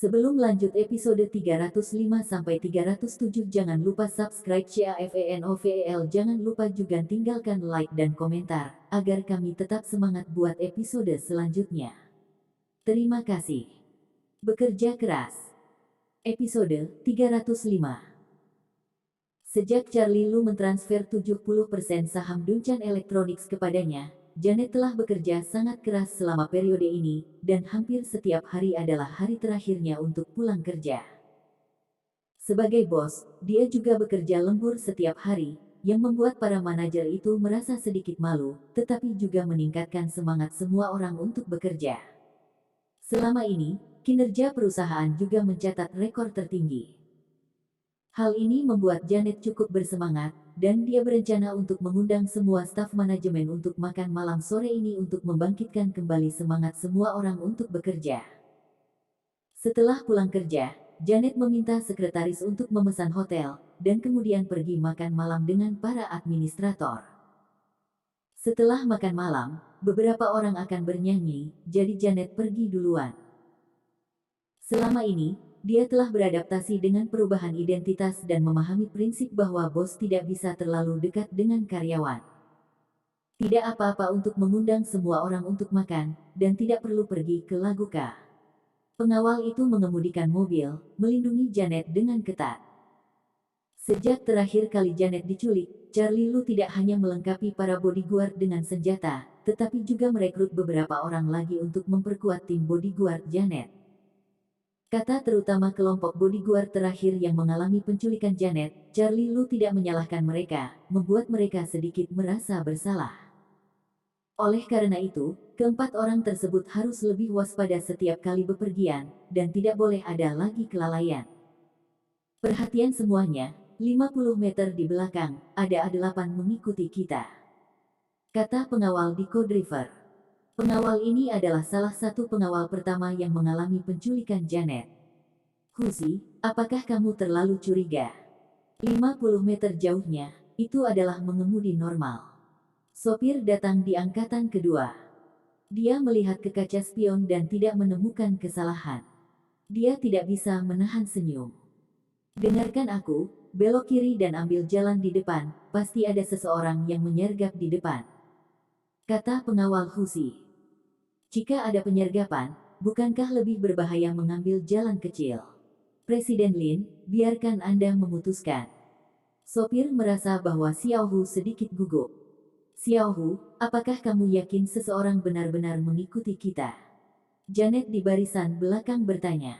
Sebelum lanjut episode 305-307 jangan lupa subscribe CAFENOVEL, jangan lupa juga tinggalkan like dan komentar, agar kami tetap semangat buat episode selanjutnya. Terima kasih. Bekerja keras. Episode 305. Sejak Charlie Lu mentransfer 70% saham Duncan Electronics kepadanya, Janet telah bekerja sangat keras selama periode ini, dan hampir setiap hari adalah hari terakhirnya untuk pulang kerja. Sebagai bos, dia juga bekerja lembur setiap hari, yang membuat para manajer itu merasa sedikit malu, tetapi juga meningkatkan semangat semua orang untuk bekerja. Selama ini, kinerja perusahaan juga mencatat rekor tertinggi. Hal ini membuat Janet cukup bersemangat, dan dia berencana untuk mengundang semua staf manajemen untuk makan malam sore ini untuk membangkitkan kembali semangat semua orang untuk bekerja. Setelah pulang kerja, Janet meminta sekretaris untuk memesan hotel, dan kemudian pergi makan malam dengan para administrator. Setelah makan malam, beberapa orang akan bernyanyi, jadi Janet pergi duluan. Selama ini, dia telah beradaptasi dengan perubahan identitas dan memahami prinsip bahwa bos tidak bisa terlalu dekat dengan karyawan. Tidak apa-apa untuk mengundang semua orang untuk makan, dan tidak perlu pergi ke Laguka. Pengawal itu mengemudikan mobil, melindungi Janet dengan ketat. Sejak terakhir kali Janet diculik, Charlie Lu tidak hanya melengkapi para bodyguard dengan senjata, tetapi juga merekrut beberapa orang lagi untuk memperkuat tim bodyguard Janet. Kata terutama kelompok bodyguard terakhir yang mengalami penculikan Janet, Charlie Lu tidak menyalahkan mereka, membuat mereka sedikit merasa bersalah. Oleh karena itu, keempat orang tersebut harus lebih waspada setiap kali bepergian, dan tidak boleh ada lagi kelalaian. Perhatian semuanya, 50 meter di belakang, ada 8 mengikuti kita. Kata pengawal di Code River. Pengawal ini adalah salah satu pengawal pertama yang mengalami penculikan Janet. Huzi, apakah kamu terlalu curiga? 50 meter jauhnya, itu adalah mengemudi normal. Sopir datang di angkatan kedua. Dia melihat ke kaca spion dan tidak menemukan kesalahan. Dia tidak bisa menahan senyum. Dengarkan aku, belok kiri dan ambil jalan di depan, pasti ada seseorang yang menyergap di depan. Kata pengawal Huzi. Jika ada penyergapan, bukankah lebih berbahaya mengambil jalan kecil? Presiden Lin, biarkan Anda memutuskan. Sopir merasa bahwa Xiaohu sedikit gugup. Xiaohu, apakah kamu yakin seseorang benar-benar mengikuti kita? Janet di barisan belakang bertanya.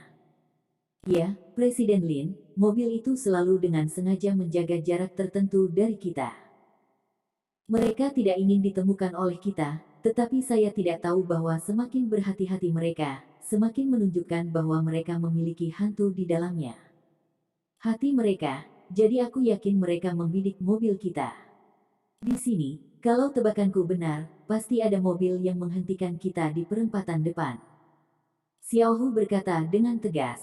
Ya, Presiden Lin, mobil itu selalu dengan sengaja menjaga jarak tertentu dari kita. Mereka tidak ingin ditemukan oleh kita, tetapi saya tidak tahu bahwa semakin berhati-hati mereka, semakin menunjukkan bahwa mereka memiliki hantu di dalamnya. Hati mereka, jadi aku yakin mereka membidik mobil kita. Di sini, kalau tebakanku benar, pasti ada mobil yang menghentikan kita di perempatan depan. Xiaohu berkata dengan tegas.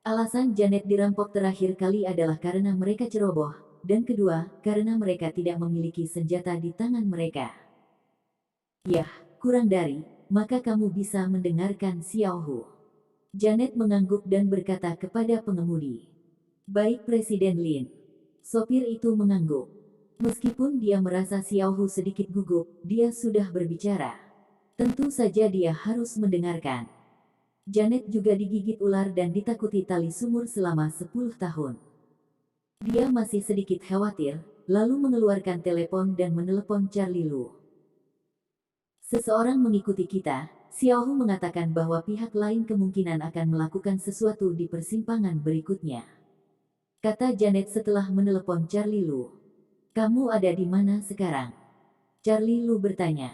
Alasan Janet dirampok terakhir kali adalah karena mereka ceroboh, dan kedua, karena mereka tidak memiliki senjata di tangan mereka. Yah, kurang dari, maka kamu bisa mendengarkan Xiaohu. Janet mengangguk dan berkata kepada pengemudi. Baik Presiden Lin. Sopir itu mengangguk. Meskipun dia merasa Xiaohu sedikit gugup, dia sudah berbicara. Tentu saja dia harus mendengarkan. Janet juga digigit ular dan ditakuti tali sumur selama 10 tahun. Dia masih sedikit khawatir, lalu mengeluarkan telepon dan menelepon Charlie Lu. Seseorang mengikuti kita, Xiaohu mengatakan bahwa pihak lain kemungkinan akan melakukan sesuatu di persimpangan berikutnya. Kata Janet setelah menelepon Charlie Lu. Kamu ada di mana sekarang? Charlie Lu bertanya.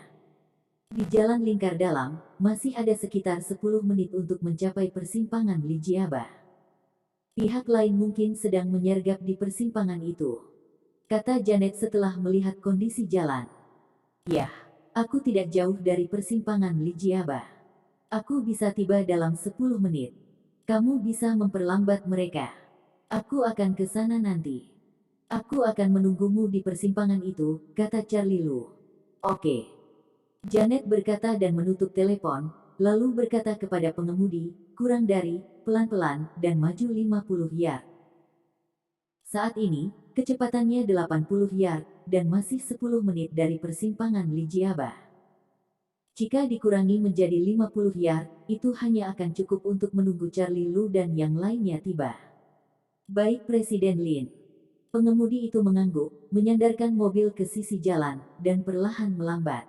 Di jalan lingkar dalam, masih ada sekitar 10 menit untuk mencapai persimpangan Lijiaba. Pihak lain mungkin sedang menyergap di persimpangan itu. Kata Janet setelah melihat kondisi jalan. Yah, aku tidak jauh dari persimpangan Lijiaba. Aku bisa tiba dalam 10 menit. Kamu bisa memperlambat mereka. Aku akan ke sana nanti. Aku akan menunggumu di persimpangan itu, kata Charlie Lu. Oke. Janet berkata dan menutup telepon, lalu berkata kepada pengemudi, kurang dari, pelan-pelan, dan maju 50 yard. Saat ini, kecepatannya 80 yard, dan masih 10 menit dari persimpangan Lijiabah. Jika dikurangi menjadi 50 yard, itu hanya akan cukup untuk menunggu Charlie Lu dan yang lainnya tiba. Baik Presiden Lin. Pengemudi itu mengangguk, menyandarkan mobil ke sisi jalan, dan perlahan melambat.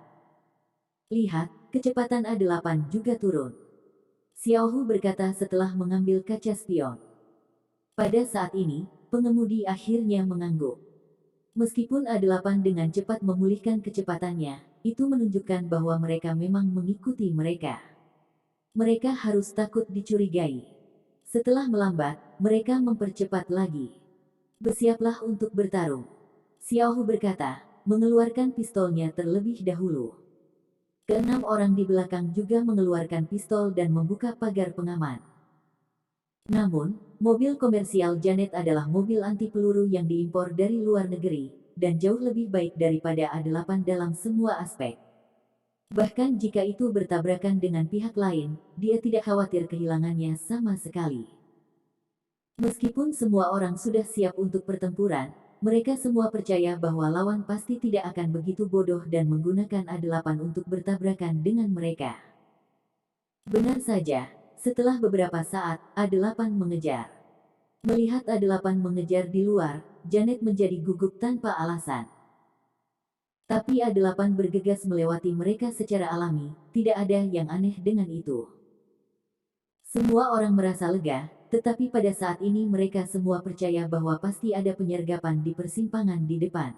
Lihat, kecepatan A8 juga turun. Xiaohu berkata setelah mengambil kaca spion. Pada saat ini, pengemudi akhirnya mengangguk. Meskipun A8 dengan cepat memulihkan kecepatannya, itu menunjukkan bahwa mereka memang mengikuti mereka. Mereka harus takut dicurigai. Setelah melambat, mereka mempercepat lagi. Bersiaplah untuk bertarung. Xiaohu berkata, mengeluarkan pistolnya terlebih dahulu. Keenam orang di belakang juga mengeluarkan pistol dan membuka pagar pengaman. Namun, mobil komersial Janet adalah mobil anti peluru yang diimpor dari luar negeri, dan jauh lebih baik daripada A8 dalam semua aspek. Bahkan jika itu bertabrakan dengan pihak lain, dia tidak khawatir kehilangannya sama sekali. Meskipun semua orang sudah siap untuk pertempuran, mereka semua percaya bahwa lawan pasti tidak akan begitu bodoh dan menggunakan A8 untuk bertabrakan dengan mereka. Benar saja, setelah beberapa saat, A8 mengejar. Melihat A8 mengejar di luar, Janet menjadi gugup tanpa alasan. Tapi A8 bergegas melewati mereka secara alami, tidak ada yang aneh dengan itu. Semua orang merasa lega, tetapi pada saat ini mereka semua percaya bahwa pasti ada penyergapan di persimpangan di depan.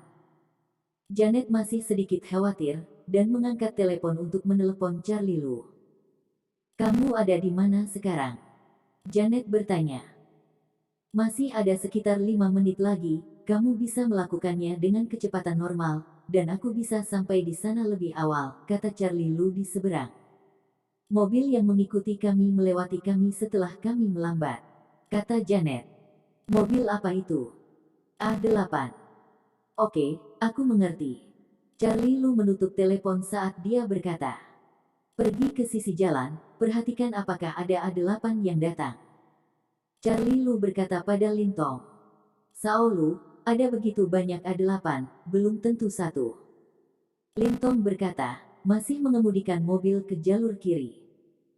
Janet masih sedikit khawatir, dan mengangkat telepon untuk menelepon Charlie Lu. Kamu ada di mana sekarang? Janet bertanya. Masih ada sekitar 5 menit lagi, kamu bisa melakukannya dengan kecepatan normal, dan aku bisa sampai di sana lebih awal, kata Charlie Lu di seberang. Mobil yang mengikuti kami melewati kami setelah kami melambat, kata Janet. Mobil apa itu? A8. Oke, aku mengerti. Charlie Lu menutup telepon saat dia berkata. Pergi ke sisi jalan, perhatikan apakah ada A8 yang datang. Charlie Lu berkata pada Lintong. Sao Lu, ada begitu banyak A8, belum tentu satu. Lintong berkata, masih mengemudikan mobil ke jalur kiri.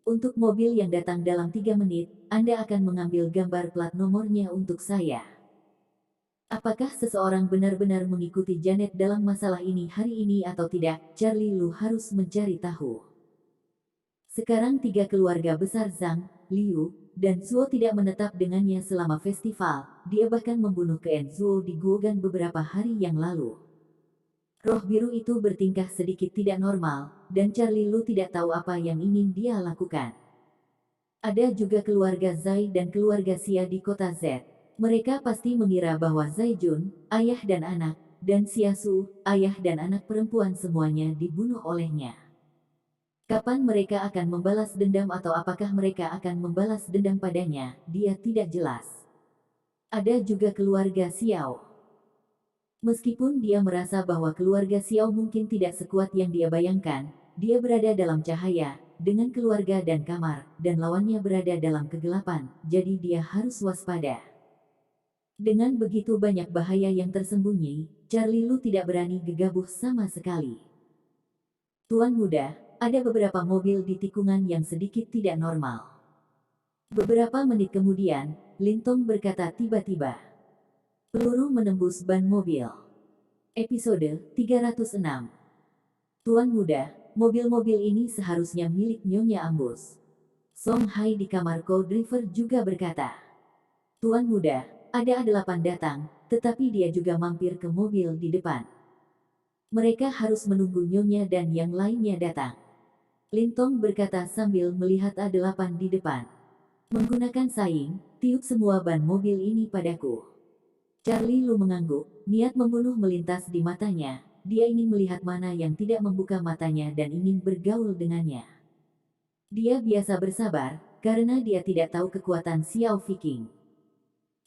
Untuk mobil yang datang dalam 3 menit, Anda akan mengambil gambar plat nomornya untuk saya. Apakah seseorang benar-benar mengikuti Janet dalam masalah ini hari ini atau tidak? Charlie Lu harus mencari tahu. Sekarang 3 keluarga besar Zhang, Liu, dan Zuo tidak menetap dengannya selama festival. Dia bahkan membunuh Ken Zuo di Guogan beberapa hari yang lalu. Roh biru itu bertingkah sedikit tidak normal, dan Charlie Lu tidak tahu apa yang ingin dia lakukan. Ada juga keluarga Zai dan keluarga Xia di kota Z. Mereka pasti mengira bahwa Zai Jun, ayah dan anak, dan Xia Su, ayah dan anak perempuan semuanya dibunuh olehnya. Kapan mereka akan membalas dendam atau apakah mereka akan membalas dendam padanya, dia tidak jelas. Ada juga keluarga Xiao. Meskipun dia merasa bahwa keluarga Xiao mungkin tidak sekuat yang dia bayangkan, dia berada dalam cahaya, dengan keluarga dan kamar, dan lawannya berada dalam kegelapan, jadi dia harus waspada. Dengan begitu banyak bahaya yang tersembunyi, Charlie Lu tidak berani gegabah sama sekali. Tuan muda, ada beberapa mobil di tikungan yang sedikit tidak normal. Beberapa menit kemudian, Lintong berkata tiba-tiba. Peluru menembus ban mobil. Episode 306. Tuan muda, mobil-mobil ini seharusnya milik Nyonya Ambus. Song Hai di kamar co-driver juga berkata. Tuan muda, ada A8 datang, tetapi dia juga mampir ke mobil di depan. Mereka harus menunggu Nyonya dan yang lainnya datang. Lintong berkata sambil melihat A8 di depan. Menggunakan saing, tiup semua ban mobil ini padaku. Charlie Lu mengangguk, niat membunuh melintas di matanya, dia ingin melihat mana yang tidak membuka matanya dan ingin bergaul dengannya. Dia biasa bersabar, karena dia tidak tahu kekuatan Xiao Viking.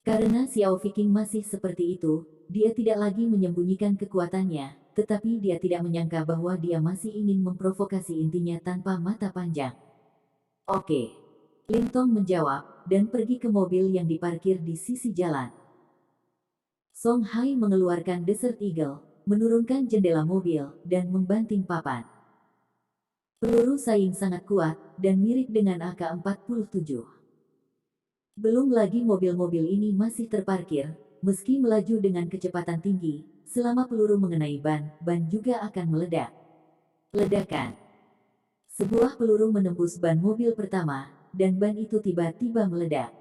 Karena Xiao Viking masih seperti itu, dia tidak lagi menyembunyikan kekuatannya, tetapi dia tidak menyangka bahwa dia masih ingin memprovokasi intinya tanpa mata panjang. Oke. Lintong menjawab, dan pergi ke mobil yang diparkir di sisi jalan. Song Hai mengeluarkan Desert Eagle, menurunkan jendela mobil, dan membanting papan. Peluru saing sangat kuat, dan mirip dengan AK-47. Belum lagi mobil-mobil ini masih terparkir, meski melaju dengan kecepatan tinggi, selama peluru mengenai ban juga akan meledak. Ledakan. Sebuah peluru menembus ban mobil pertama, dan ban itu tiba-tiba meledak.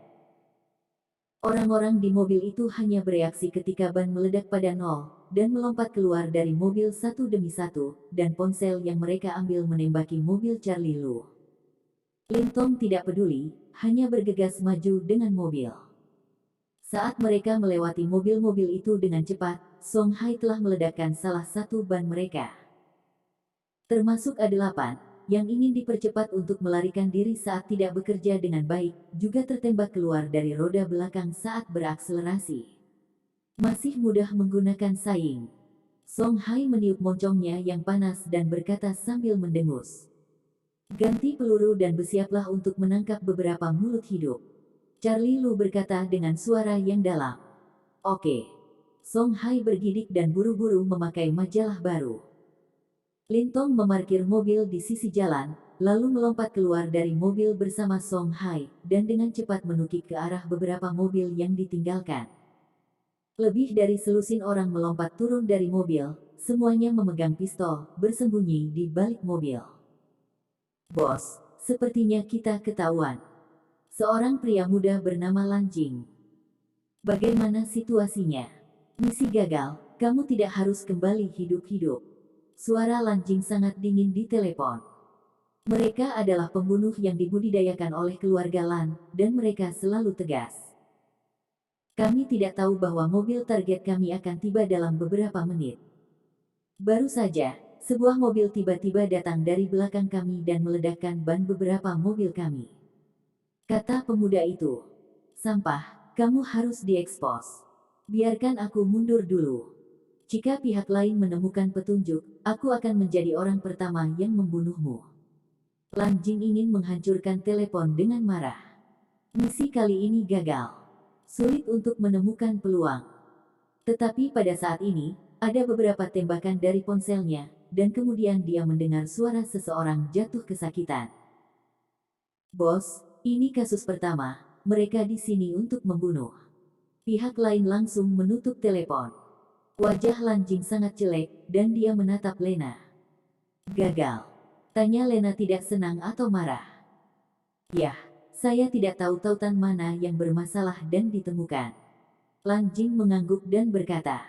Orang-orang di mobil itu hanya bereaksi ketika ban meledak pada nol, dan melompat keluar dari mobil satu demi satu, dan ponsel yang mereka ambil menembaki mobil Charlie Lu. Lintong tidak peduli, hanya bergegas maju dengan mobil. Saat mereka melewati mobil-mobil itu dengan cepat, Song Hai telah meledakkan salah satu ban mereka. Termasuk A8, yang ingin dipercepat untuk melarikan diri saat tidak bekerja dengan baik, juga tertembak keluar dari roda belakang saat berakselerasi. Masih mudah menggunakan saing. Song Hai meniup moncongnya yang panas dan berkata sambil mendengus. Ganti peluru dan bersiaplah untuk menangkap beberapa mulut hidup. Charlie Lu berkata dengan suara yang dalam. Oke. Song Hai bergidik dan buru-buru memakai majalah baru. Lintong memarkir mobil di sisi jalan, lalu melompat keluar dari mobil bersama Song Hai, dan dengan cepat menukik ke arah beberapa mobil yang ditinggalkan. Lebih dari selusin orang melompat turun dari mobil, semuanya memegang pistol, bersembunyi di balik mobil. Bos, sepertinya kita ketahuan. Seorang pria muda bernama Lan Jing. Bagaimana situasinya? Misi gagal, kamu tidak harus kembali hidup-hidup. Suara Lan Jing sangat dingin di telepon. Mereka adalah pembunuh yang dibudidayakan oleh keluarga Lan, dan mereka selalu tegas. Kami tidak tahu bahwa mobil target kami akan tiba dalam beberapa menit. Baru saja, sebuah mobil tiba-tiba datang dari belakang kami dan meledakkan ban beberapa mobil kami. Kata pemuda itu. Sampah, kamu harus diekspos. Biarkan aku mundur dulu. Jika pihak lain menemukan petunjuk, aku akan menjadi orang pertama yang membunuhmu. Lan Jing ingin menghancurkan telepon dengan marah. Misi kali ini gagal. Sulit untuk menemukan peluang. Tetapi pada saat ini, ada beberapa tembakan dari ponselnya, dan kemudian dia mendengar suara seseorang jatuh kesakitan. Bos, ini kasus pertama, mereka di sini untuk membunuh. Pihak lain langsung menutup telepon. Wajah Lan Jing sangat jelek, dan dia menatap Lena. Gagal. Tanya Lena tidak senang atau marah. Yah, saya tidak tahu tautan mana yang bermasalah dan ditemukan. Lan Jing mengangguk dan berkata.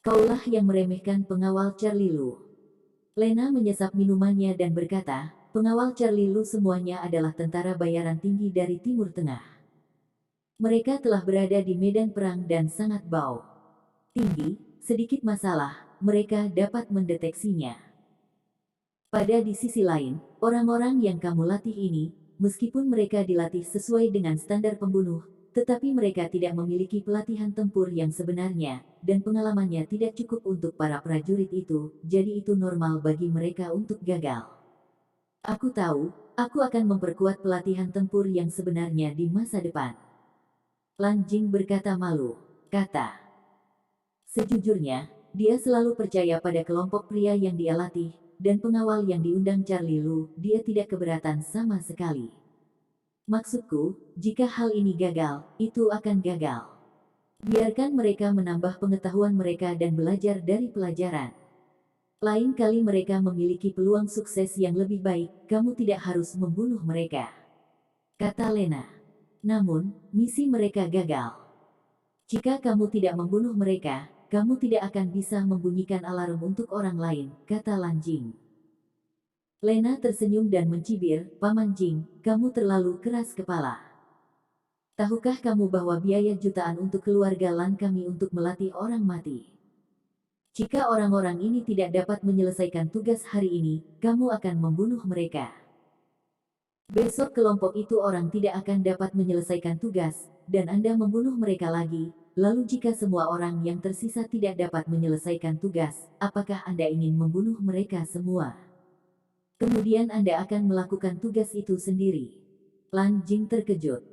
Kaulah yang meremehkan pengawal Charlie Lu. Lena menyesap minumannya dan berkata, pengawal Charlie Lu semuanya adalah tentara bayaran tinggi dari Timur Tengah. Mereka telah berada di medan perang dan sangat bau. Tinggi, sedikit masalah, mereka dapat mendeteksinya. Pada di sisi lain, orang-orang yang kamu latih ini, meskipun mereka dilatih sesuai dengan standar pembunuh, tetapi mereka tidak memiliki pelatihan tempur yang sebenarnya, dan pengalamannya tidak cukup untuk para prajurit itu, jadi itu normal bagi mereka untuk gagal. Aku tahu, aku akan memperkuat pelatihan tempur yang sebenarnya di masa depan. Lan Jing berkata malu. Kata. Sejujurnya, dia selalu percaya pada kelompok pria yang dia latih, dan pengawal yang diundang Charlie Lu, dia tidak keberatan sama sekali. Maksudku, jika hal ini gagal, itu akan gagal. Biarkan mereka menambah pengetahuan mereka dan belajar dari pelajaran. Lain kali mereka memiliki peluang sukses yang lebih baik, kamu tidak harus membunuh mereka. Kata Lena. Namun, misi mereka gagal. Jika kamu tidak membunuh mereka, kamu tidak akan bisa membunyikan alarm untuk orang lain, kata Lan Jing. Lena tersenyum dan mencibir, Paman Jing, kamu terlalu keras kepala. Tahukah kamu bahwa biaya jutaan untuk keluarga Lan kami untuk melatih orang mati? Jika orang-orang ini tidak dapat menyelesaikan tugas hari ini, kamu akan membunuh mereka. Besok kelompok itu orang tidak akan dapat menyelesaikan tugas, dan Anda membunuh mereka lagi. Lalu jika semua orang yang tersisa tidak dapat menyelesaikan tugas, apakah Anda ingin membunuh mereka semua? Kemudian Anda akan melakukan tugas itu sendiri. Lan Jing terkejut.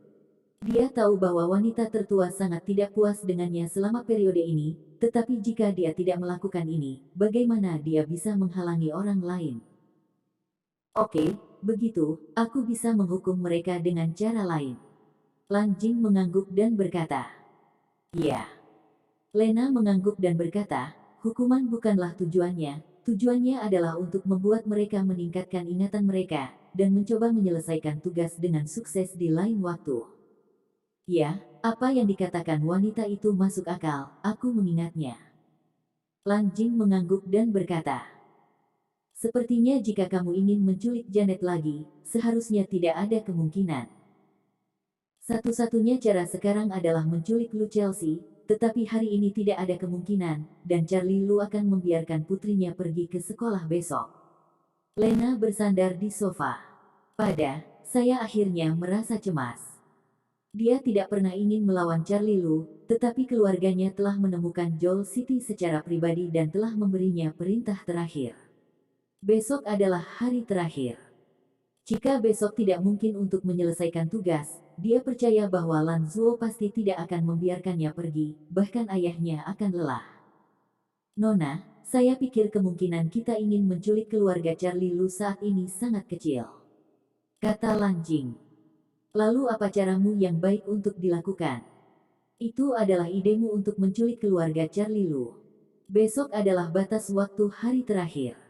Dia tahu bahwa wanita tertua sangat tidak puas dengannya selama periode ini, tetapi jika dia tidak melakukan ini, bagaimana dia bisa menghalangi orang lain? Oke, begitu, aku bisa menghukum mereka dengan cara lain. Lan Jing mengangguk dan berkata, "Ya." Lena mengangguk dan berkata, "Hukuman bukanlah tujuannya, tujuannya adalah untuk membuat mereka meningkatkan ingatan mereka, dan mencoba menyelesaikan tugas dengan sukses di lain waktu." Ya, apa yang dikatakan wanita itu masuk akal, aku mengingatnya. Lan Jing mengangguk dan berkata, "Sepertinya jika kamu ingin menculik Janet lagi, seharusnya tidak ada kemungkinan. Satu-satunya cara sekarang adalah menculik Lu Chelsea, tetapi hari ini tidak ada kemungkinan, dan Charlie Lu akan membiarkan putrinya pergi ke sekolah besok." Lena bersandar di sofa. Saya akhirnya merasa cemas. Dia tidak pernah ingin melawan Charlie Lu, tetapi keluarganya telah menemukan Joel City secara pribadi dan telah memberinya perintah terakhir. Besok adalah hari terakhir. Jika besok tidak mungkin untuk menyelesaikan tugas, dia percaya bahwa Lan Zuo pasti tidak akan membiarkannya pergi, bahkan ayahnya akan lelah. "Nona, saya pikir kemungkinan kita ingin menculik keluarga Charlie Lu saat ini sangat kecil," kata Lan Jing. "Lalu apa caramu yang baik untuk dilakukan?" "Itu adalah idemu untuk menculik keluarga Charlie Lu. Besok adalah batas waktu hari terakhir.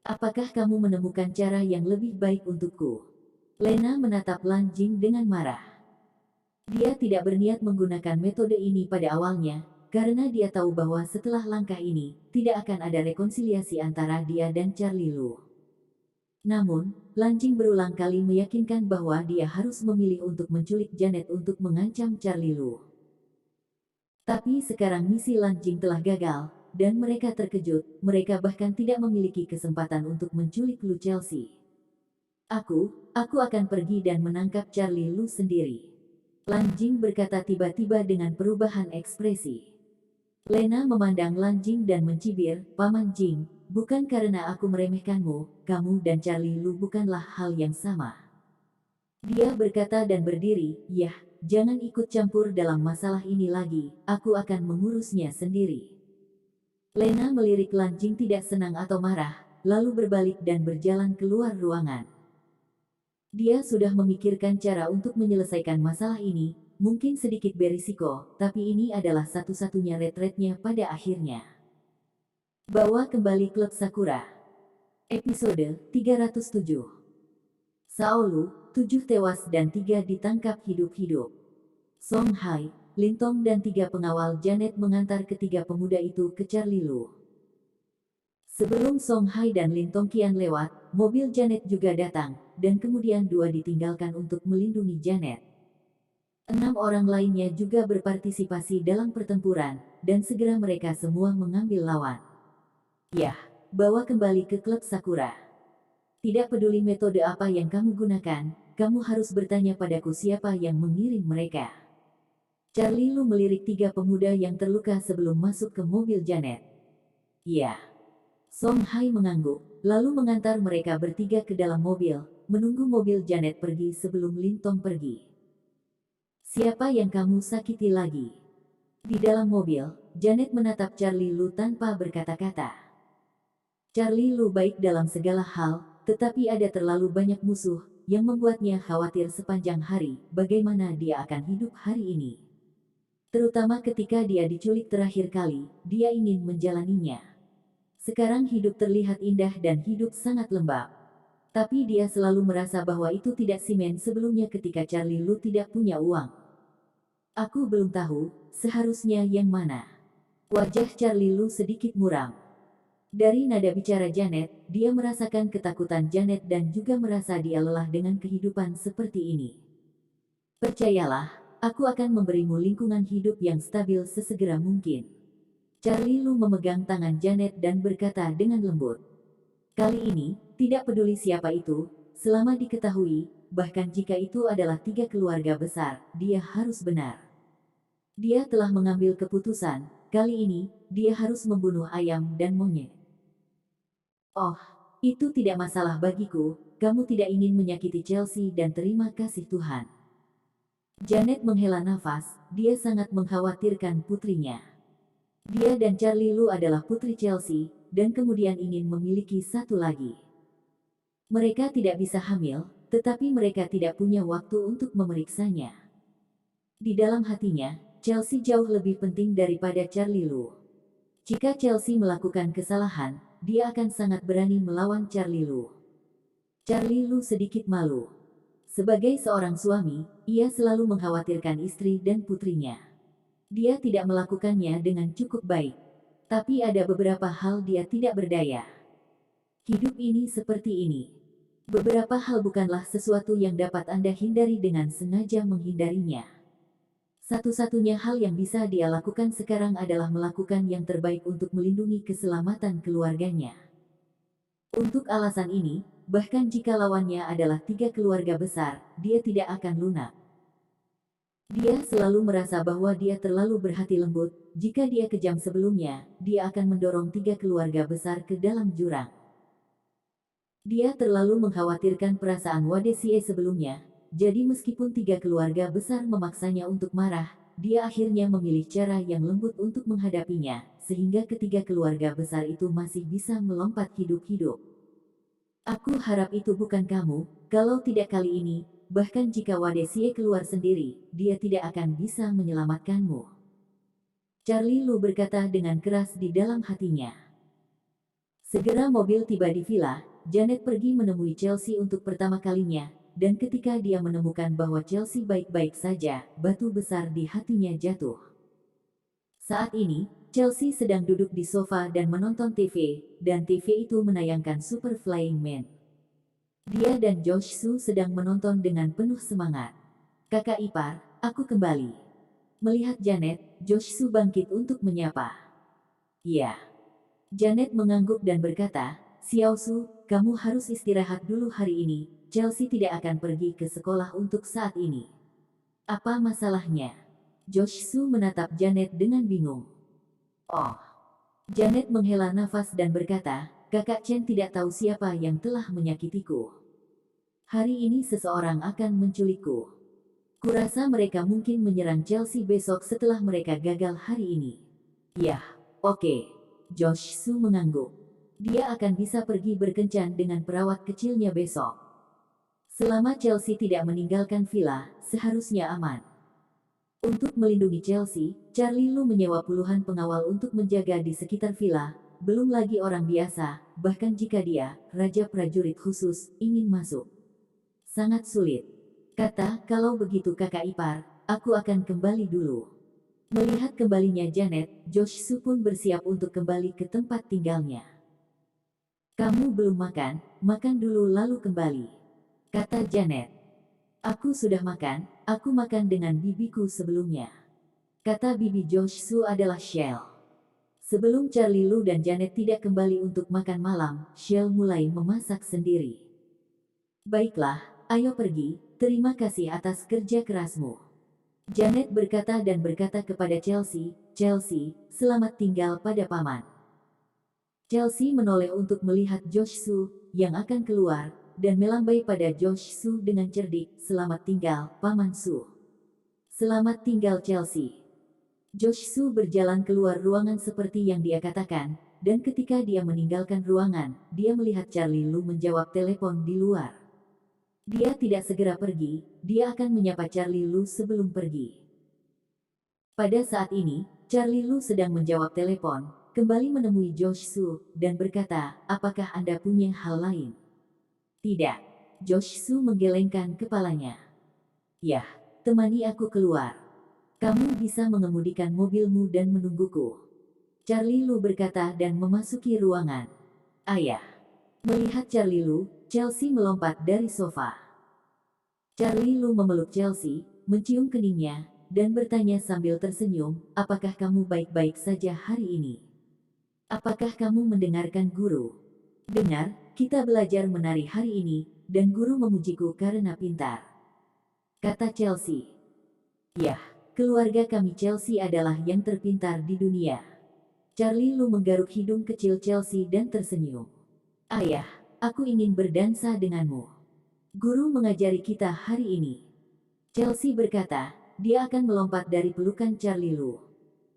Apakah kamu menemukan cara yang lebih baik untukku?" Lena menatap Lan Jing dengan marah. Dia tidak berniat menggunakan metode ini pada awalnya, karena dia tahu bahwa setelah langkah ini, tidak akan ada rekonsiliasi antara dia dan Charlie Lu. Namun, Lan Jing berulang kali meyakinkan bahwa dia harus memilih untuk menculik Janet untuk mengancam Charlie Lu. Tapi sekarang misi Lan Jing telah gagal, dan mereka terkejut, mereka bahkan tidak memiliki kesempatan untuk menculik Lu Chelsea. Aku akan pergi dan menangkap Charlie Lu sendiri." Lan Jing berkata tiba-tiba dengan perubahan ekspresi. Lena memandang Lan Jing dan mencibir, "Paman Jing, bukan karena aku meremehkanmu, kamu dan Charlie Lu bukanlah hal yang sama." Dia berkata dan berdiri, "Yah, jangan ikut campur dalam masalah ini lagi, aku akan mengurusnya sendiri." Lena melirik Lan Jing tidak senang atau marah, lalu berbalik dan berjalan keluar ruangan. Dia sudah memikirkan cara untuk menyelesaikan masalah ini, mungkin sedikit berisiko, tapi ini adalah satu-satunya retretnya pada akhirnya. Bawa kembali klub Sakura. Episode 307. Saolu, 7 tewas dan 3 ditangkap hidup-hidup. Song Hai, Lintong dan 3 pengawal Janet mengantar ketiga pemuda itu ke Charlie Lu. Sebelum Song Hai dan Lin Tongqian lewat, mobil Janet juga datang, dan kemudian 2 ditinggalkan untuk melindungi Janet. 6 orang lainnya juga berpartisipasi dalam pertempuran, dan segera mereka semua mengambil lawan. Yah, bawa kembali ke klub Sakura. Tidak peduli metode apa yang kamu gunakan, kamu harus bertanya padaku siapa yang mengirim mereka. Charlie Lu melirik 3 pemuda yang terluka sebelum masuk ke mobil Janet. "Ya." Song Hai mengangguk, lalu mengantar mereka bertiga ke dalam mobil, menunggu mobil Janet pergi sebelum Lintong pergi. "Siapa yang kamu sakiti lagi?" Di dalam mobil, Janet menatap Charlie Lu tanpa berkata-kata. Charlie Lu baik dalam segala hal, tetapi ada terlalu banyak musuh, yang membuatnya khawatir sepanjang hari, bagaimana dia akan hidup hari ini. Terutama ketika dia diculik terakhir kali, dia ingin menjalaninya. Sekarang hidup terlihat indah dan hidup sangat lembab. Tapi dia selalu merasa bahwa itu tidak simen sebelumnya ketika Charlie Lu tidak punya uang. "Aku belum tahu, seharusnya yang mana?" Wajah Charlie Lu sedikit muram. Dari nada bicara Janet, dia merasakan ketakutan Janet dan juga merasa dia lelah dengan kehidupan seperti ini. "Percayalah, aku akan memberimu lingkungan hidup yang stabil sesegera mungkin." Charlie Lu memegang tangan Janet dan berkata dengan lembut. "Kali ini, tidak peduli siapa itu, selama diketahui, bahkan jika itu adalah 3 keluarga besar, dia harus benar. Dia telah mengambil keputusan, kali ini, dia harus membunuh ayam dan monyet." "Oh." Itu tidak masalah bagiku, kamu tidak ingin menyakiti Chelsea dan terima kasih Tuhan. Janet menghela nafas, dia sangat mengkhawatirkan putrinya. Dia dan Charlie Lu adalah putri Chelsea, dan kemudian ingin memiliki satu lagi. Mereka tidak bisa hamil, tetapi mereka tidak punya waktu untuk memeriksanya. Di dalam hatinya, Chelsea jauh lebih penting daripada Charlie Lu. Jika Chelsea melakukan kesalahan, dia akan sangat berani melawan Charlie Lu. Charlie Lu sedikit malu. Sebagai seorang suami, ia selalu mengkhawatirkan istri dan putrinya. Dia tidak melakukannya dengan cukup baik. Tapi ada beberapa hal dia tidak berdaya. Hidup ini seperti ini. Beberapa hal bukanlah sesuatu yang dapat Anda hindari dengan sengaja menghindarinya. Satu-satunya hal yang bisa dia lakukan sekarang adalah melakukan yang terbaik untuk melindungi keselamatan keluarganya. Untuk alasan ini, bahkan jika lawannya adalah 3 keluarga besar, dia tidak akan lunak. Dia selalu merasa bahwa dia terlalu berhati lembut, jika dia kejam sebelumnya, dia akan mendorong 3 keluarga besar ke dalam jurang. Dia terlalu mengkhawatirkan perasaan Wadesie sebelumnya, jadi meskipun 3 keluarga besar memaksanya untuk marah, dia akhirnya memilih cara yang lembut untuk menghadapinya, sehingga ketiga keluarga besar itu masih bisa melompat hidup-hidup. Aku harap itu bukan kamu, kalau tidak kali ini, bahkan jika Wadesie keluar sendiri, dia tidak akan bisa menyelamatkanmu. Charlie Lu berkata dengan keras di dalam hatinya. Segera mobil tiba di villa, Janet pergi menemui Chelsea untuk pertama kalinya, dan ketika dia menemukan bahwa Chelsea baik-baik saja, batu besar di hatinya jatuh. Saat ini, Chelsea sedang duduk di sofa dan menonton TV, dan TV itu menayangkan Super Flying Man. Dia dan Josh Su sedang menonton dengan penuh semangat. Kakak ipar, aku kembali. Melihat Janet, Josh Su bangkit untuk menyapa. Iya. Janet mengangguk dan berkata, Xiao Su, kamu harus istirahat dulu hari ini, Chelsea tidak akan pergi ke sekolah untuk saat ini. Apa masalahnya? Josh Su menatap Janet dengan bingung. Oh. Janet menghela nafas dan berkata, Kakak Chen tidak tahu siapa yang telah menyakitiku. Hari ini seseorang akan menculikku. Kurasa mereka mungkin menyerang Chelsea besok setelah mereka gagal hari ini. Yah, oke. Josh Su mengangguk. Dia akan bisa pergi berkencan dengan perawat kecilnya besok. Selama Chelsea tidak meninggalkan villa, seharusnya aman. Untuk melindungi Chelsea, Charlie Lu menyewa puluhan pengawal untuk menjaga di sekitar villa, belum lagi orang biasa, bahkan jika dia, raja prajurit khusus, ingin masuk. Sangat sulit. Kata, kalau begitu kakak ipar, aku akan kembali dulu. Melihat kembalinya Janet, Josh Su pun bersiap untuk kembali ke tempat tinggalnya. Kamu belum makan, makan dulu lalu kembali. Kata Janet. Aku sudah makan, aku makan dengan bibiku sebelumnya. Kata bibi Josh Su adalah Shell. Sebelum Charlie Lu dan Janet tidak kembali untuk makan malam, Shell mulai memasak sendiri. Baiklah, ayo pergi, terima kasih atas kerja kerasmu. Janet berkata dan berkata kepada Chelsea, Chelsea, selamat tinggal pada paman. Chelsea menoleh untuk melihat Josh Su, yang akan keluar, dan melambai pada Josh Su dengan cerdik, selamat tinggal, Paman Su. Selamat tinggal Chelsea. Josh Su berjalan keluar ruangan seperti yang dia katakan, dan ketika dia meninggalkan ruangan, dia melihat Charlie Lu menjawab telepon di luar. Dia tidak segera pergi, dia akan menyapa Charlie Lu sebelum pergi. Pada saat ini, Charlie Lu sedang menjawab telepon, kembali menemui Josh Su, dan berkata, apakah Anda punya hal lain? Tidak. Josh Su menggelengkan kepalanya. Yah, temani aku keluar. Kamu bisa mengemudikan mobilmu dan menungguku. Charlie Lu berkata dan memasuki ruangan. Ayah. Melihat Charlie Lu, Chelsea melompat dari sofa. Charlie Lu memeluk Chelsea, mencium keningnya, dan bertanya sambil tersenyum, apakah kamu baik-baik saja hari ini? Apakah kamu mendengarkan guru? Dengar, kita belajar menari hari ini, dan guru memujiku karena pintar. Kata Chelsea. Yah, keluarga kami Chelsea adalah yang terpintar di dunia. Charlie Lu menggaruk hidung kecil Chelsea dan tersenyum. Ayah, aku ingin berdansa denganmu. Guru mengajari kita hari ini. Chelsea berkata, dia akan melompat dari pelukan Charlie Lu.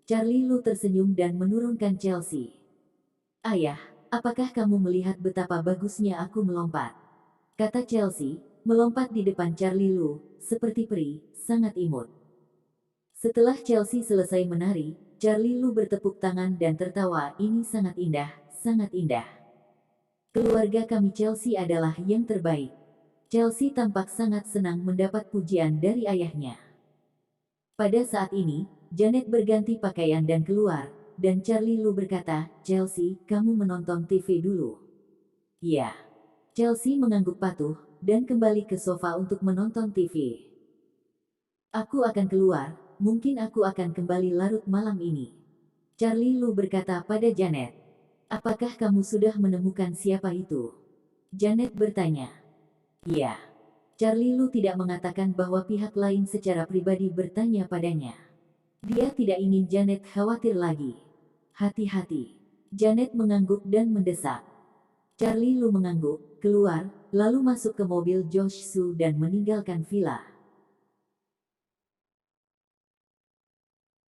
Charlie Lu tersenyum dan menurunkan Chelsea. Ayah, apakah kamu melihat betapa bagusnya aku melompat? Kata Chelsea, melompat di depan Charlie Lu, seperti peri, sangat imut. Setelah Chelsea selesai menari, Charlie Lu bertepuk tangan dan tertawa, ini sangat indah, sangat indah. Keluarga kami Chelsea adalah yang terbaik. Chelsea tampak sangat senang mendapat pujian dari ayahnya. Pada saat ini, Janet berganti pakaian dan keluar, dan Charlie Lu berkata, Chelsea, kamu menonton TV dulu. Ya. Chelsea mengangguk patuh, dan kembali ke sofa untuk menonton TV. Aku akan keluar, mungkin aku akan kembali larut malam ini. Charlie Lu berkata pada Janet. Apakah kamu sudah menemukan siapa itu? Janet bertanya. Ya. Charlie Lu tidak mengatakan bahwa pihak lain secara pribadi bertanya padanya. Dia tidak ingin Janet khawatir lagi. Hati-hati. Janet mengangguk dan mendesak. Charlie Lu mengangguk, keluar, lalu masuk ke mobil Josh Su dan meninggalkan villa.